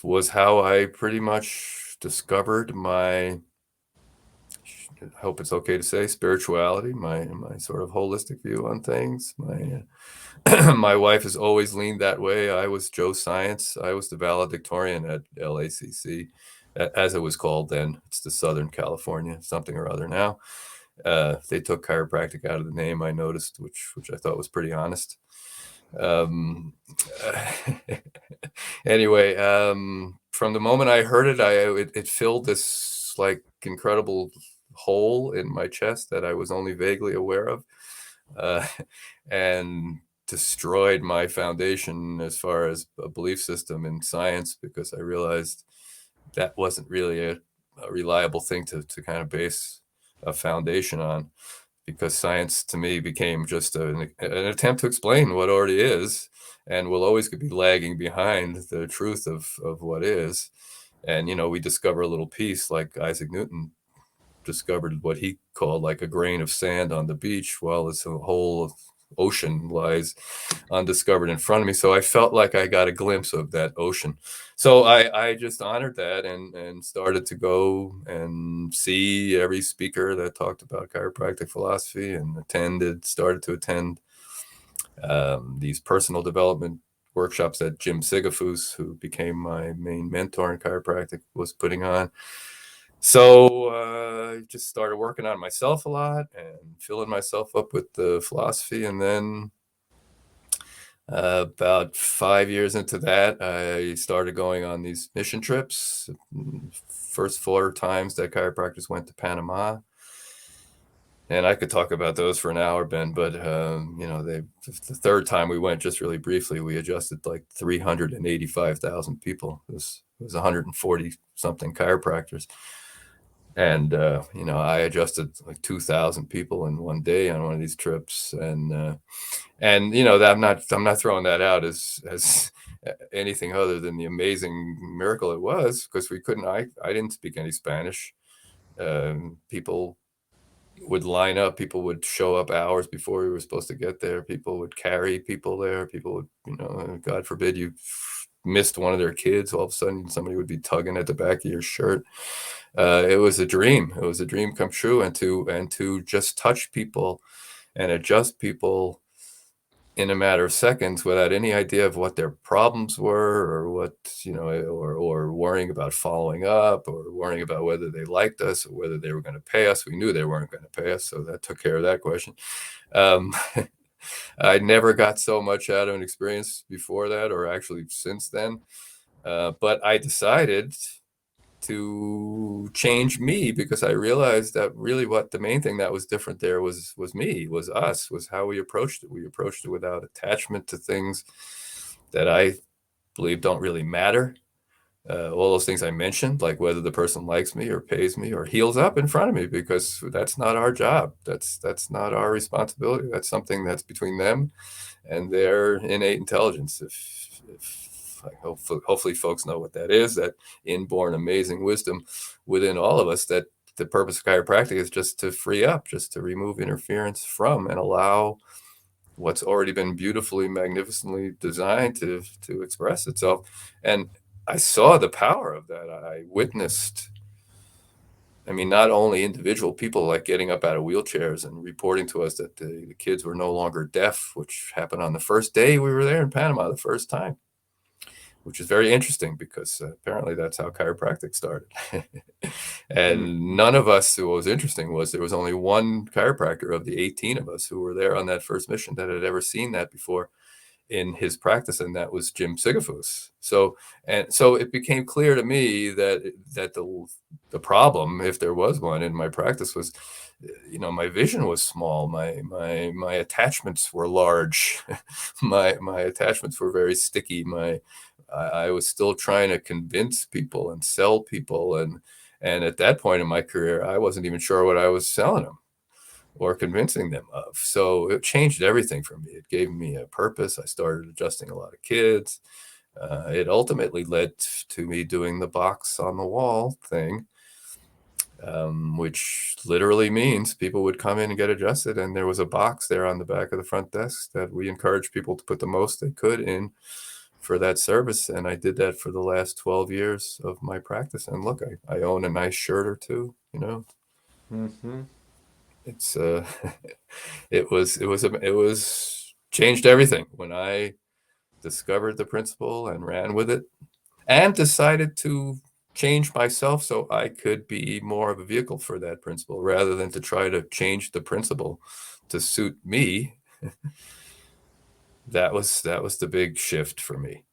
Was how I pretty much discovered my, I hope it's okay to say, spirituality, my sort of holistic view on things. My wife has always leaned that way. I was Joe Science. I was the valedictorian at LACC, as it was called then. It's the Southern California something or other now. They took chiropractic out of the name, I noticed, which I thought was pretty honest. Um, anyway, from the moment I heard it, it filled this like incredible hole in my chest that I was only vaguely aware of, uh, and destroyed my foundation as far as a belief system in science, because I realized that wasn't really a reliable thing to kind of base a foundation on, because science to me became just an attempt to explain what already is, and will always be lagging behind the truth of what is. And, we discover a little piece, like Isaac Newton discovered what he called like a grain of sand on the beach, while this whole ocean lies undiscovered in front of me. So I felt like I got a glimpse of that ocean. So I just honored that, and started to go and see every speaker that talked about chiropractic philosophy, and started to attend these personal development workshops that Jim Sigafus, who became my main mentor in chiropractic, was putting on. So I just started working on myself a lot and filling myself up with the philosophy. And then about 5 years into that, I started going on these mission trips. First 4 times that chiropractors went to Panama. And I could talk about those for an hour, Ben, but the third time we went, just really briefly, we adjusted like 385,000 people. It was 140 something chiropractors. And I adjusted like 2,000 people in one day on one of these trips. That I'm not throwing that out as anything other than the amazing miracle it was, because I didn't speak any Spanish. People would line up. People would show up hours before we were supposed to get there. People would carry people there. People would, God forbid you missed one of their kids, all of a sudden somebody would be tugging at the back of your shirt. It was a dream. It was a dream come true, and to just touch people and adjust people in a matter of seconds without any idea of what their problems were, or what, or worrying about following up, or worrying about whether they liked us or whether they were going to pay us. We knew they weren't going to pay us, so that took care of that question. Um, I never got so much out of an experience before that, or actually since then. But I decided to change me, because I realized that really what the main thing that was different there was me, was us, was how we approached it. We approached it without attachment to things that I believe don't really matter. All those things I mentioned, like whether the person likes me or pays me or heals up in front of me, because that's not our job. That's not our responsibility. That's something that's between them and their innate intelligence. If hopefully folks know what that is, that inborn amazing wisdom within all of us, that the purpose of chiropractic is just to free up, just to remove interference from, and allow what's already been beautifully, magnificently designed to express itself. And I saw the power of that. I witnessed, I mean, not only individual people like getting up out of wheelchairs and reporting to us that the kids were no longer deaf, which happened on the first day we were there in Panama, the first time, which is very interesting, because apparently that's how chiropractic started. And none of us, what was interesting was there was only one chiropractor of the 18 of us who were there on that first mission that had ever seen that before in his practice, and that was Jim Sigafus. So it became clear to me that the problem, if there was one in my practice, was, my vision was small, my attachments were large, my attachments were very sticky. I was still trying to convince people and sell people, and at that point in my career, I wasn't even sure what I was selling them or convincing them of. So it changed everything for me. It gave me a purpose. I started adjusting a lot of kids. It ultimately led to me doing the box on the wall thing, which literally means people would come in and get adjusted, and there was a box there on the back of the front desk that we encouraged people to put the most they could in for that service, and I did that for the last 12 years of my practice. And look, I own a nice shirt or two, you know. Mm-hmm. It's it was changed everything when I discovered the principle and ran with it and decided to change myself so I could be more of a vehicle for that principle rather than to try to change the principle to suit me. That was the big shift for me.